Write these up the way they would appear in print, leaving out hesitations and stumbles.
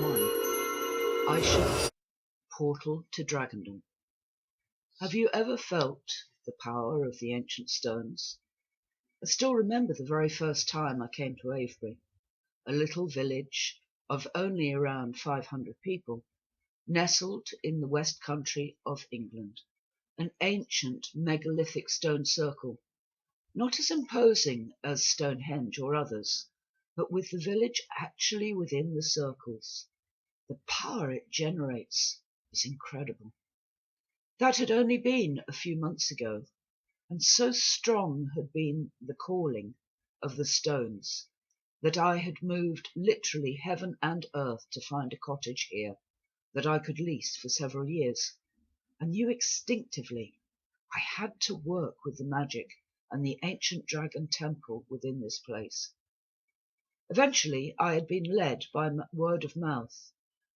1. Aisha, Portal to Dragondom. Have you ever felt the power of the ancient stones? I still remember the very first time I came to Avebury, a little village of only around 500 people, nestled in the west country of England, an ancient megalithic stone circle, not as imposing as Stonehenge or others, but with the village actually within the circles. The power it generates is incredible. That had only been a few months ago, and so strong had been the calling of the stones that I had moved literally heaven and earth to find a cottage here that I could lease for several years. I knew instinctively I had to work with the magic and the ancient dragon temple within this place. Eventually I had been led by word of mouth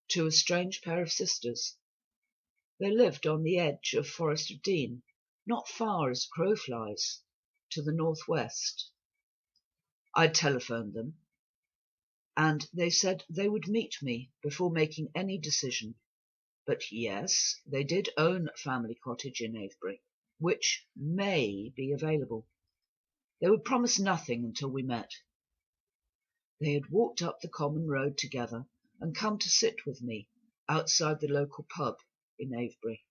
to a strange pair of sisters. They lived on the edge of Forest of Dean, not far as crow flies, to the northwest. I telephoned them, and they said they would meet me before making any decision. But yes, they did own a family cottage in Avebury, which may be available. They would promise nothing until we met. They had walked up the common road together and come to sit with me outside the local pub in Avebury.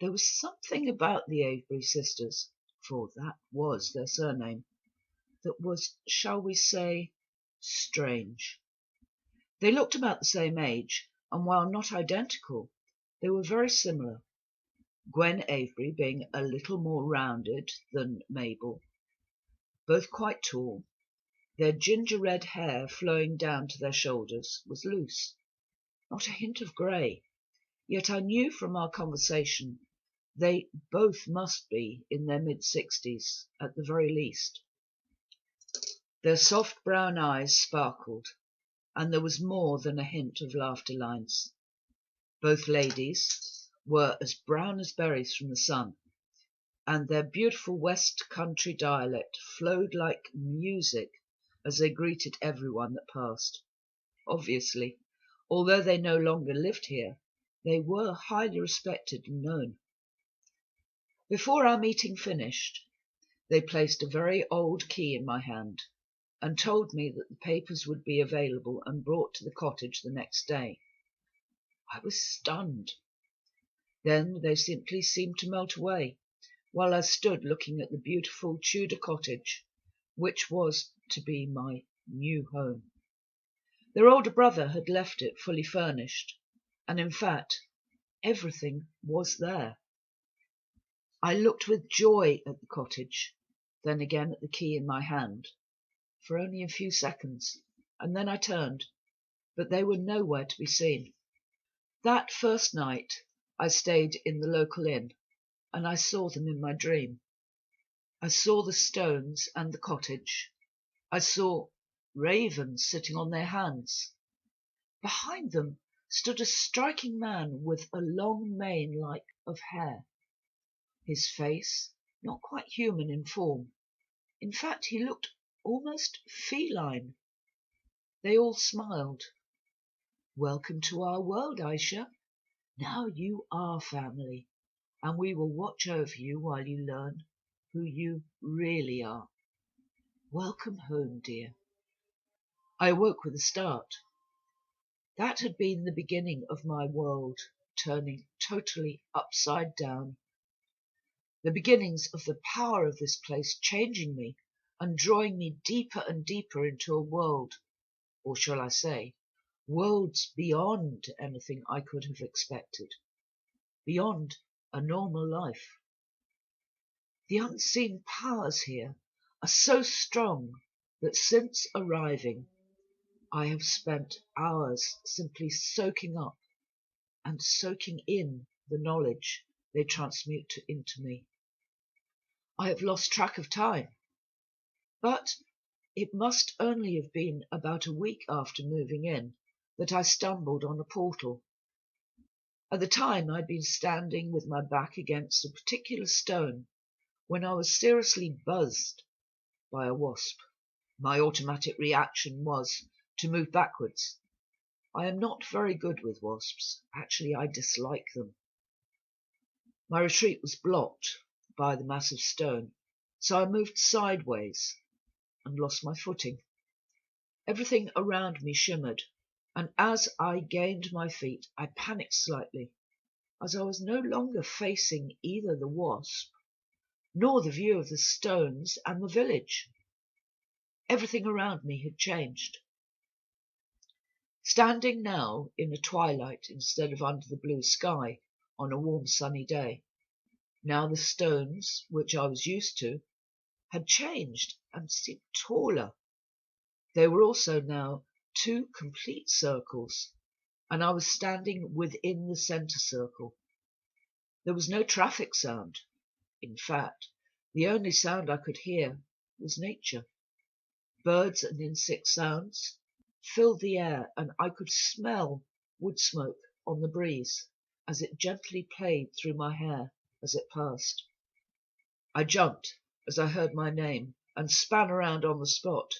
There was something about the Avebury sisters, for that was their surname, that was, shall we say, strange. They looked about the same age, and while not identical, they were very similar, Gwen Avebury being a little more rounded than Mabel, both quite tall. Their ginger-red hair flowing down to their shoulders was loose, not a hint of grey, yet I knew from our conversation they both must be in their mid-60s at the very least. Their soft brown eyes sparkled, and there was more than a hint of laughter lines. Both ladies were as brown as berries from the sun, and their beautiful West Country dialect flowed like music as they greeted everyone that passed. Obviously, although they no longer lived here, they were highly respected and known. Before our meeting finished, they placed a very old key in my hand and told me that the papers would be available and brought to the cottage the next day. I was stunned. Then they simply seemed to melt away, while I stood looking at the beautiful Tudor cottage, which was to be my new home. Their older brother had left it fully furnished, and in fact, everything was there. I looked with joy at the cottage, then again at the key in my hand, for only a few seconds, and then I turned, but they were nowhere to be seen. That first night I stayed in the local inn, and I saw them in my dream. I saw the stones and the cottage. I saw ravens sitting on their hands. Behind them stood a striking man with a long mane like of hair. His face, not quite human in form. In fact, he looked almost feline. They all smiled. "Welcome to our world, Aisha. Now you are family, and we will watch over you while you learn who you really are. Welcome home, dear." I awoke with a start. That had been the beginning of my world turning totally upside down. The beginnings of the power of this place changing me and drawing me deeper and deeper into a world, or shall I say, worlds beyond anything I could have expected, beyond a normal life. The unseen powers here are so strong that since arriving, I have spent hours simply soaking up and soaking in the knowledge they transmute into me. I have lost track of time, but it must only have been about a week after moving in that I stumbled on a portal. At the time I'd been standing with my back against a particular stone when I was seriously buzzed by a wasp. My automatic reaction was to move backwards, I am not very good with wasps. Actually, I dislike them. My retreat was blocked by the massive stone, so I moved sideways and lost my footing. Everything around me shimmered, and as I gained my feet, I panicked slightly, as I was no longer facing either the wasp nor the view of the stones and the village. Everything around me had changed. Standing now in the twilight instead of under the blue sky on a warm sunny day, now the stones, which I was used to, had changed and seemed taller. They were also now 2 complete circles, and I was standing within the centre circle. There was no traffic sound. In fact, the only sound I could hear was nature. Birds and insect sounds filled the air, and I could smell wood smoke on the breeze as it gently played through my hair as it passed. I jumped as I heard my name and span around on the spot.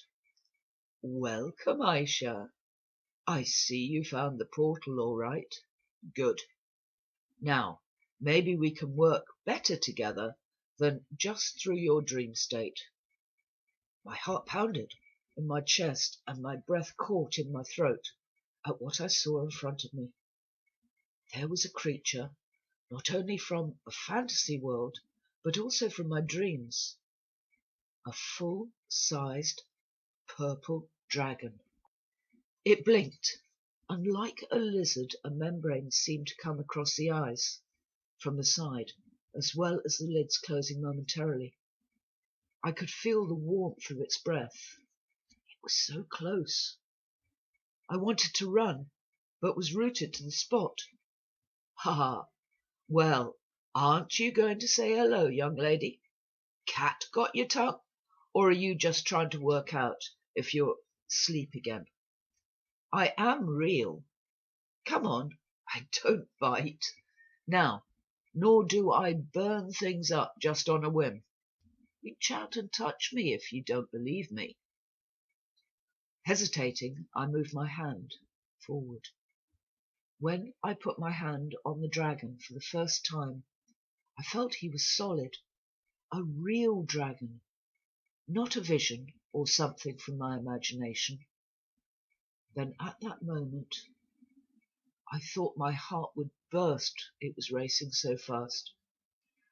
"Welcome, Aisha. I see you found the portal all right. Good. Now, maybe we can work better together than just through your dream state." My heart pounded in my chest and my breath caught in my throat at what I saw in front of me. There was a creature, not only from a fantasy world, but also from my dreams. A full-sized purple dragon. It blinked, and like a lizard, a membrane seemed to come across the eyes from the side, as well as the lids closing momentarily. I could feel the warmth of its breath. It was so close. I wanted to run, but was rooted to the spot. "Ha ha! Well, aren't you going to say hello, young lady? Cat got your tongue? Or are you just trying to work out if you're asleep again? I am real. Come on, I don't bite. Now, nor do I burn things up just on a whim. Reach out and touch me if you don't believe me." Hesitating, I moved my hand forward. When I put my hand on the dragon for the first time, I felt he was solid, a real dragon, not a vision or something from my imagination. Then at that moment, I thought my heart would burst, it was racing so fast.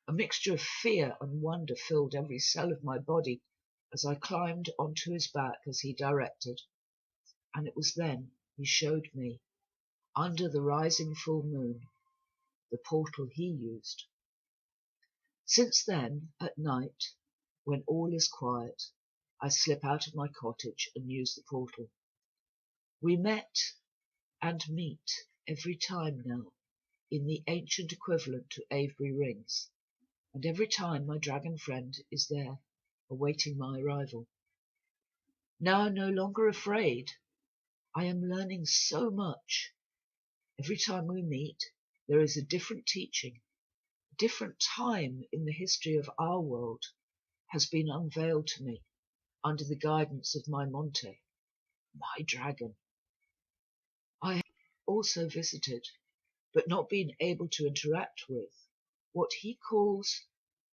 A mixture of fear and wonder filled every cell of my body as I climbed onto his back as he directed, and it was then he showed me, under the rising full moon, the portal he used. Since then, at night, when all is quiet, I slip out of my cottage and use the portal. We met and meet every time now in the ancient equivalent to Avebury rings, and every time my dragon friend is there, awaiting my arrival. Now no longer afraid, I am learning so much. Every time we meet, there is a different teaching, a different time in the history of our world has been unveiled to me under the guidance of my Monte, my dragon. I have also visited, but not been able to interact with, what he calls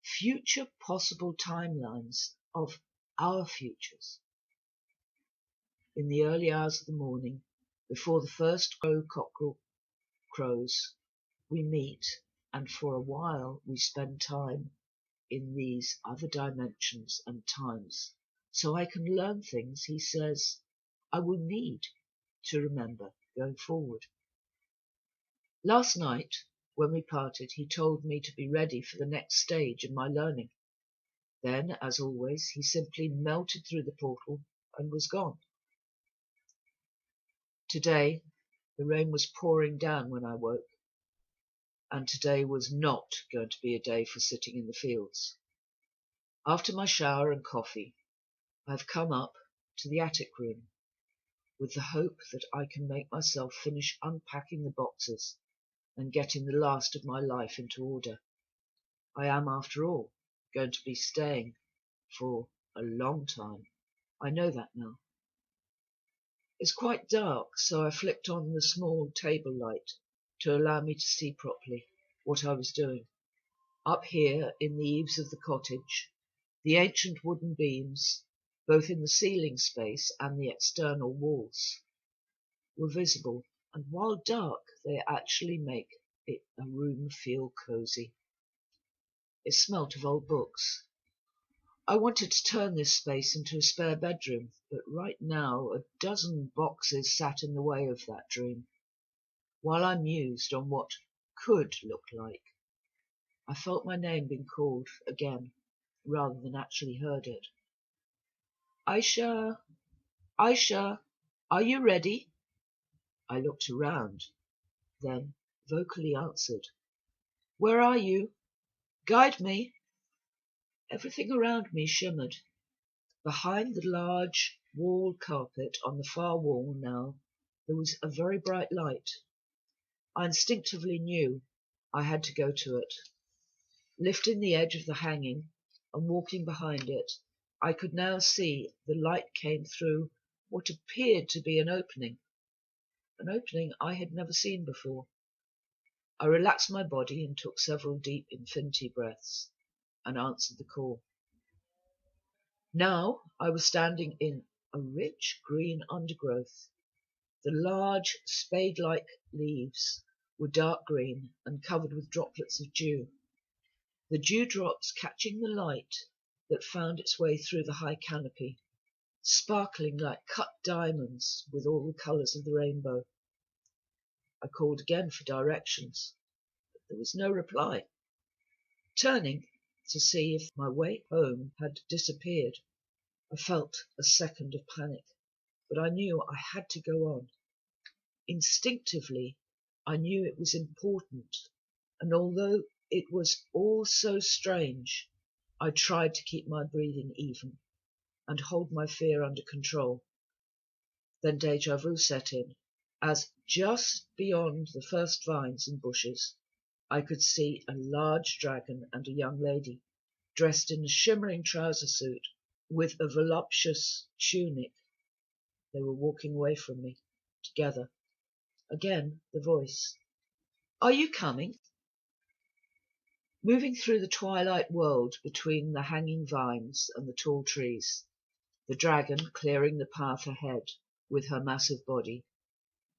future possible timelines of our futures. In the early hours of the morning, before the first cockerel crows, we meet, and for a while we spend time in these other dimensions and times, so I can learn things he says I will need to remember going forward. Last night, when we parted, he told me to be ready for the next stage in my learning. Then, as always, he simply melted through the portal and was gone. Today, the rain was pouring down when I woke, and today was not going to be a day for sitting in the fields. After my shower and coffee, I have come up to the attic room, with the hope that I can make myself finish unpacking the boxes and getting the last of my life into order. I am, after all, going to be staying for a long time. I know that now. It's quite dark, so I flicked on the small table light to allow me to see properly what I was doing. Up here, in the eaves of the cottage, the ancient wooden beams, both in the ceiling space and the external walls, were visible, and while dark, they actually make a room feel cosy. It smelt of old books. I wanted to turn this space into a spare bedroom, but right now a dozen boxes sat in the way of that dream. While I mused on what could look like, I felt my name being called again, rather than actually heard it. Aisha, Aisha, are you ready? I looked around, then vocally answered. Where are you? Guide me. Everything around me shimmered. Behind the large wall carpet on the far wall now, there was a very bright light. I instinctively knew I had to go to it. Lifting the edge of the hanging and walking behind it, I could now see the light came through what appeared to be an opening I had never seen before. I relaxed my body and took several deep infinity breaths and answered the call. Now I was standing in a rich green undergrowth. The large spade-like leaves were dark green and covered with droplets of dew, the dewdrops catching the light that found its way through the high canopy, sparkling like cut diamonds with all the colours of the rainbow. I called again for directions, but there was no reply. Turning to see if my way home had disappeared, I felt a second of panic, but I knew I had to go on. Instinctively, I knew it was important, and although it was all so strange, I tried to keep my breathing even and hold my fear under control. Then déjà vu set in, as just beyond the first vines and bushes, I could see a large dragon and a young lady, dressed in a shimmering trouser suit with a voluptuous tunic. They were walking away from me, together. Again, the voice. Are you coming? Moving through the twilight world between the hanging vines and the tall trees, the dragon clearing the path ahead with her massive body,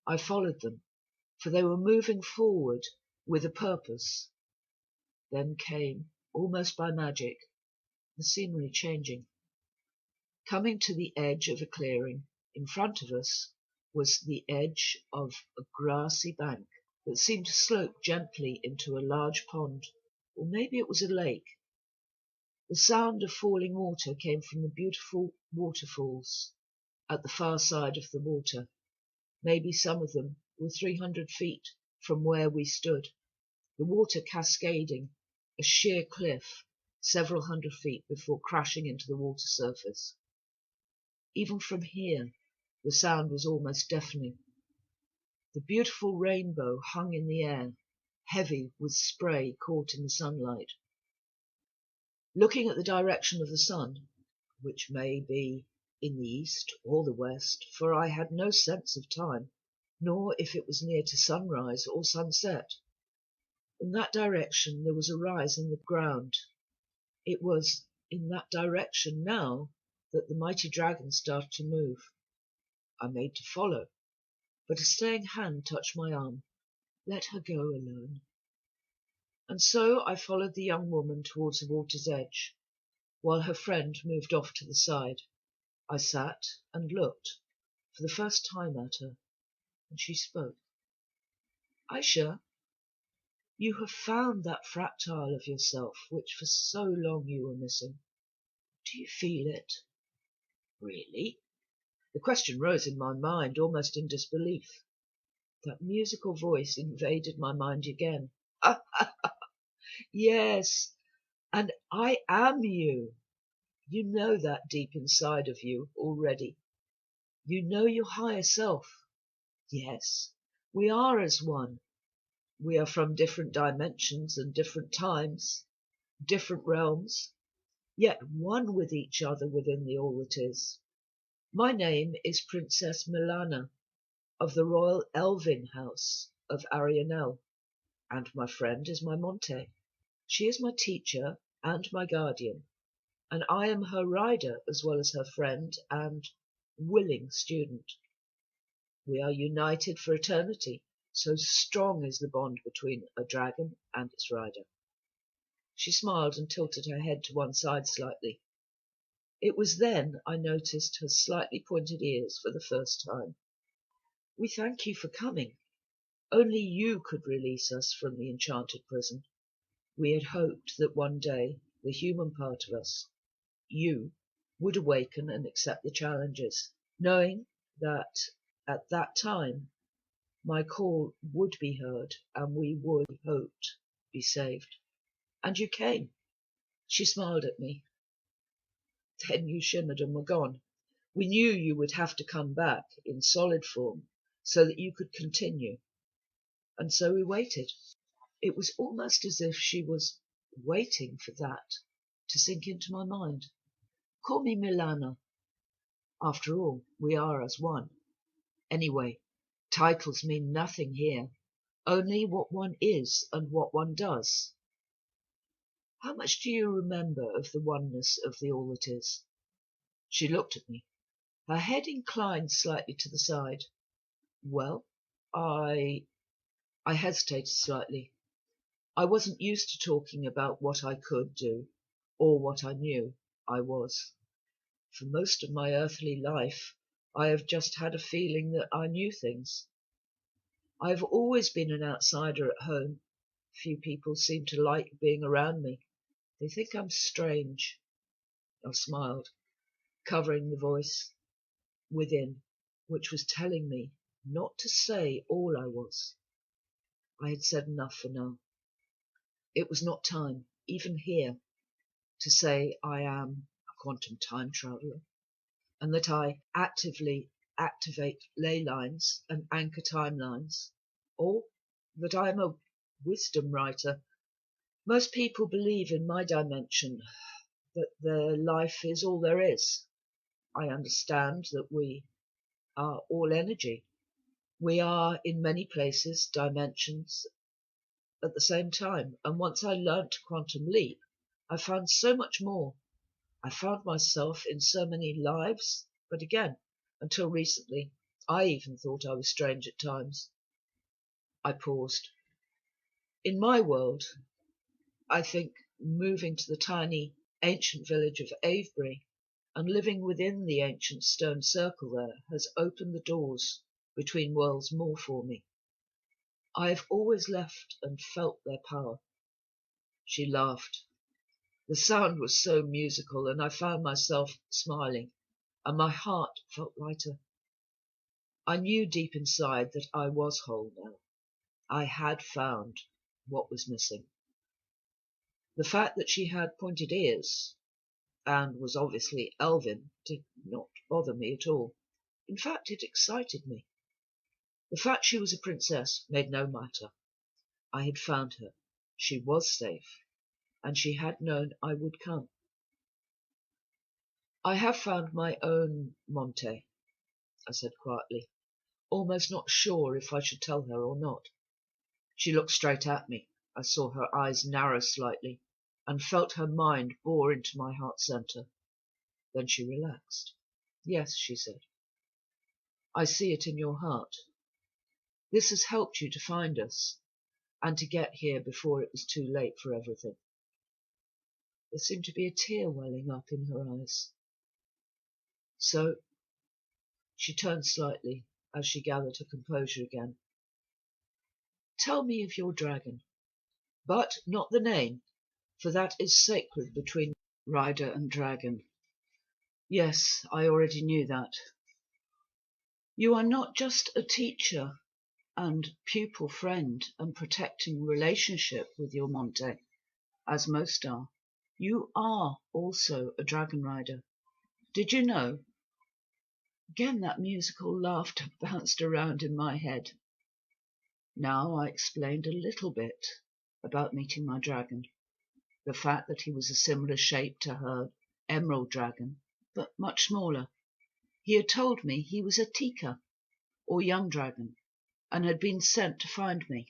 I followed them, for they were moving forward with a purpose. Then came, almost by magic, the scenery changing. Coming to the edge of a clearing, in front of us was the edge of a grassy bank that seemed to slope gently into a large pond, or maybe it was a lake. The sound of falling water came from the beautiful waterfalls at the far side of the water. Maybe some of them were 300 feet from where we stood, the water cascading a sheer cliff several hundred feet before crashing into the water surface. Even from here, the sound was almost deafening. The beautiful rainbow hung in the air, heavy with spray caught in the sunlight. Looking at the direction of the sun, which may be in the east or the west, for I had no sense of time, nor if it was near to sunrise or sunset. In that direction there was a rise in the ground. It was in that direction now that the mighty dragon started to move. I made to follow, but a staying hand touched my arm. Let her go alone. And so I followed the young woman towards the water's edge, while her friend moved off to the side. I sat and looked for the first time at her, and she spoke. Aisha, you have found that fractile of yourself which for so long you were missing. Do you feel it? Really? The question rose in my mind almost in disbelief. That musical voice invaded my mind again. Yes, and I am you. You know that deep inside of you already. You know your higher self. Yes, we are as one. We are from different dimensions and different times, different realms, yet one with each other within the all that is. My name is Princess Milana of the Royal Elvin House of Arianel, and my friend is my Monte. She is my teacher and my guardian, and I am her rider as well as her friend and willing student. We are united for eternity, so strong is the bond between a dragon and its rider. She smiled and tilted her head to one side slightly. It was then I noticed her slightly pointed ears for the first time. We thank you for coming. Only you could release us from the enchanted prison. We had hoped that one day the human part of us, you, would awaken and accept the challenges, knowing that at that time my call would be heard and we would, hoped, be saved. And you came. She smiled at me. Then you shimmered and were gone. We knew you would have to come back in solid form so that you could continue. And so we waited. It was almost as if she was waiting for that to sink into my mind. Call me Milana. After all, we are as one. Anyway, titles mean nothing here, only what one is and what one does. How much do you remember of the oneness of the all that is? She looked at me, her head inclined slightly to the side. Well, I hesitated slightly. I wasn't used to talking about what I could do, or what I knew I was. For most of my earthly life, I have just had a feeling that I knew things. I have always been an outsider at home. Few people seem to like being around me. They think I'm strange. I smiled, covering the voice within, which was telling me not to say all I was. I had said enough for now. It was not time, even here, to say I am a quantum time traveler, and that I actively activate leylines and anchor timelines, or that I am a wisdom writer. Most people believe in my dimension, that their life is all there is. I understand that we are all energy. We are, in many places, dimensions at the same time, and once I learnt to quantum leap, I found so much more. I found myself in so many lives, but again, until recently, I even thought I was strange at times. I paused. In my world, I think moving to the tiny, ancient village of Avebury and living within the ancient stone circle there has opened the doors between worlds more for me. I have always left and felt their power. She laughed. The sound was so musical, and I found myself smiling, and my heart felt lighter. I knew deep inside that I was whole now. I had found what was missing. The fact that she had pointed ears and was obviously Elvin did not bother me at all. In fact, it excited me. The fact she was a princess made no matter. I had found her. She was safe, and she had known I would come. I have found my own Monte, I said quietly, almost not sure if I should tell her or not. She looked straight at me. I saw her eyes narrow slightly, and felt her mind bore into my heart centre. Then she relaxed. Yes, she said. I see it in your heart. This has helped you to find us, and to get here before it was too late for everything. There seemed to be a tear welling up in her eyes. So, she turned slightly as she gathered her composure again. Tell me of your dragon, but not the name, for that is sacred between rider and dragon. Yes, I already knew that. You are not just a teacher and pupil friend and protecting relationship with your Monte, as most are. You are also a dragon rider. Did you know? Again that musical laughter bounced around in my head. Now I explained a little bit about meeting my dragon, the fact that he was a similar shape to her emerald dragon, but much smaller. He had told me he was a Tika, or young dragon, and had been sent to find me.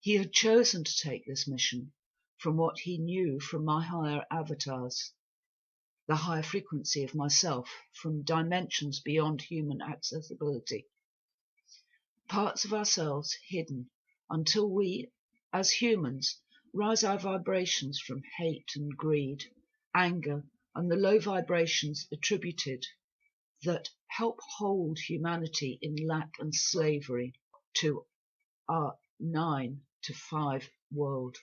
He had chosen to take this mission from what he knew from my higher avatars, the higher frequency of myself, from dimensions beyond human accessibility. Parts of ourselves hidden until we, as humans, rise our vibrations from hate and greed, anger, and the low vibrations attributed that help hold humanity in lack and slavery to our 9 to 5 world.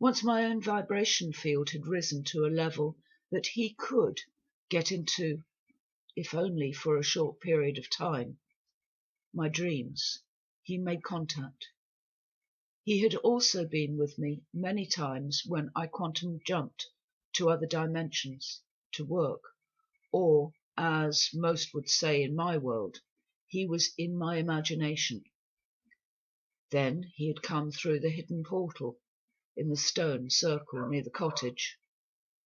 Once my own vibration field had risen to a level that he could get into, if only for a short period of time, my dreams, he made contact. He had also been with me many times when I quantum jumped to other dimensions to work, or, as most would say in my world, he was in my imagination. Then he had come through the hidden portal in the stone circle near the cottage.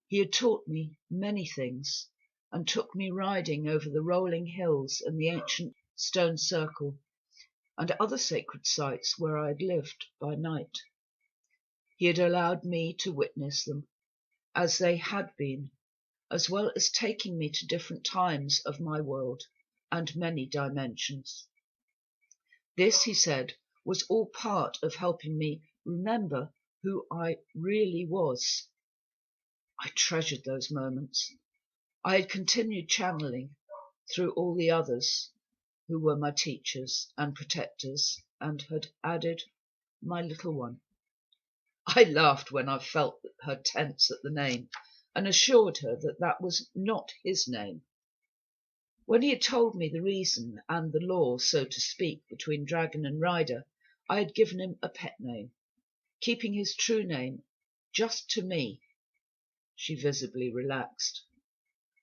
He had taught me many things, and took me riding over the rolling hills and the ancient stone circle, and other sacred sites where I had lived by night. He had allowed me to witness them as they had been, as well as taking me to different times of my world and many dimensions. This, he said, was all part of helping me remember who I really was. I treasured those moments. I had continued channeling through all the others who were my teachers and protectors, and had added my little one. I laughed when I felt her tense at the name, and assured her that that was not his name. When he had told me the reason and the law, so to speak, between dragon and rider, I had given him a pet name, keeping his true name just to me. She visibly relaxed.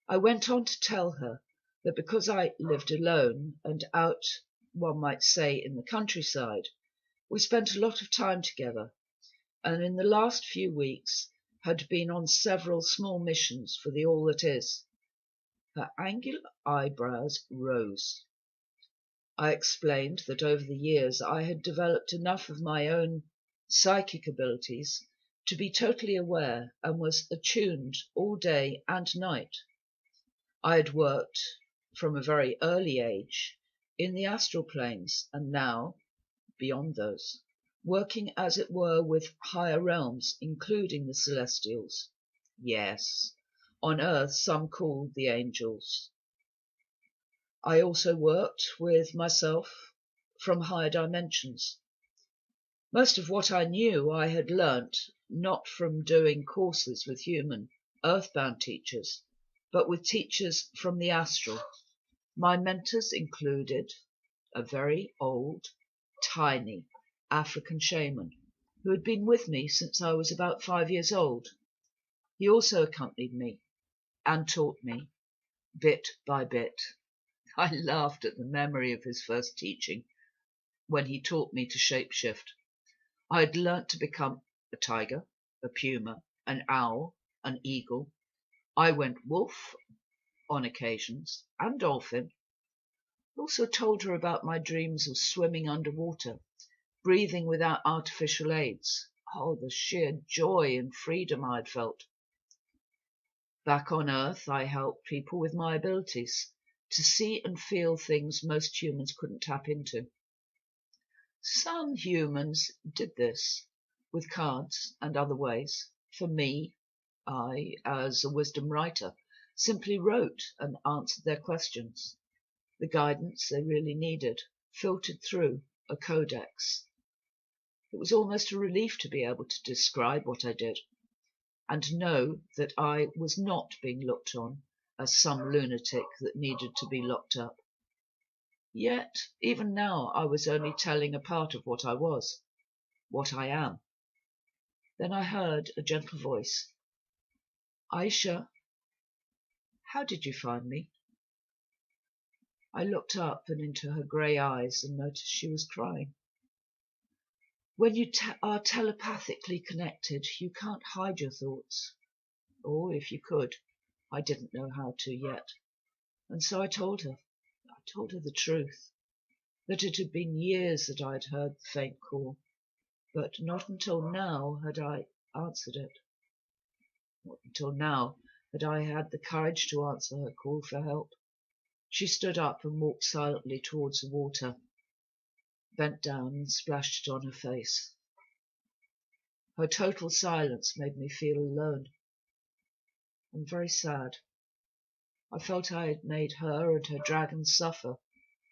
I went on to tell her that because I lived alone and out, one might say, in the countryside, we spent a lot of time together, and in the last few weeks had been on several small missions for the All That Is. Her angular eyebrows rose. I explained that over the years I had developed enough of my own psychic abilities to be totally aware and was attuned all day and night. I had worked from a very early age in the astral planes, and now, beyond those, working as it were with higher realms, including the celestials. Yes, on earth some called the angels. I also worked with myself from higher dimensions. Most of what I knew I had learnt not from doing courses with human, earthbound teachers, but with teachers from the astral. My mentors included a very old, tiny African shaman who had been with me since I was about 5 years old. He also accompanied me and taught me, bit by bit. I laughed at the memory of his first teaching, when he taught me to shapeshift. I had learnt to become a tiger, a puma, an owl, an eagle. I went wolf on occasions, and dolphin. Also told her about my dreams of swimming underwater, breathing without artificial aids. Oh, the sheer joy and freedom I had felt. Back on Earth, I helped people with my abilities to see and feel things most humans couldn't tap into. Some humans did this with cards and other ways. For me, I, as a wisdom writer, simply wrote and answered their questions. The guidance they really needed filtered through a codex. It was almost a relief to be able to describe what I did, and know that I was not being looked on as some lunatic that needed to be locked up. Yet, even now, I was only telling a part of what I was, what I am. Then I heard a gentle voice. Aisha, how did you find me? I looked up and into her grey eyes and noticed she was crying. When you are telepathically connected, you can't hide your thoughts. Or, if you could, I didn't know how to yet. And so I told her the truth, that it had been years that I had heard the faint call, but not until now had I answered it. Not until now had I had the courage to answer her call for help. She stood up and walked silently towards the water, bent down and splashed it on her face. Her total silence made me feel alone and very sad. I felt I had made her and her dragon suffer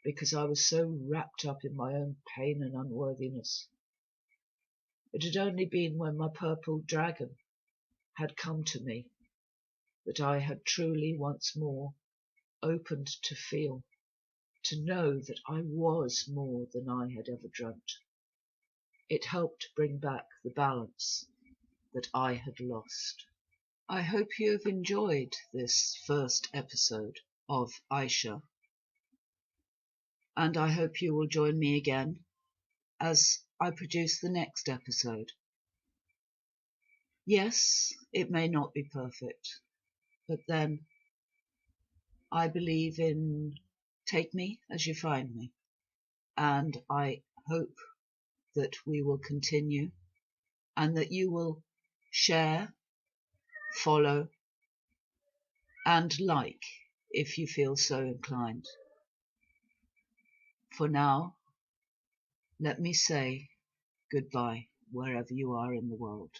because I was so wrapped up in my own pain and unworthiness. It had only been when my purple dragon had come to me that I had truly once more opened to feel, to know that I was more than I had ever dreamt. It helped bring back the balance that I had lost. I hope you have enjoyed this first episode of Aisha, and I hope you will join me again as I produce the next episode. Yes, it may not be perfect, but then I believe in take me as you find me, and I hope that we will continue and that you will share, follow, and like if you feel so inclined. For now, let me say goodbye wherever you are in the world.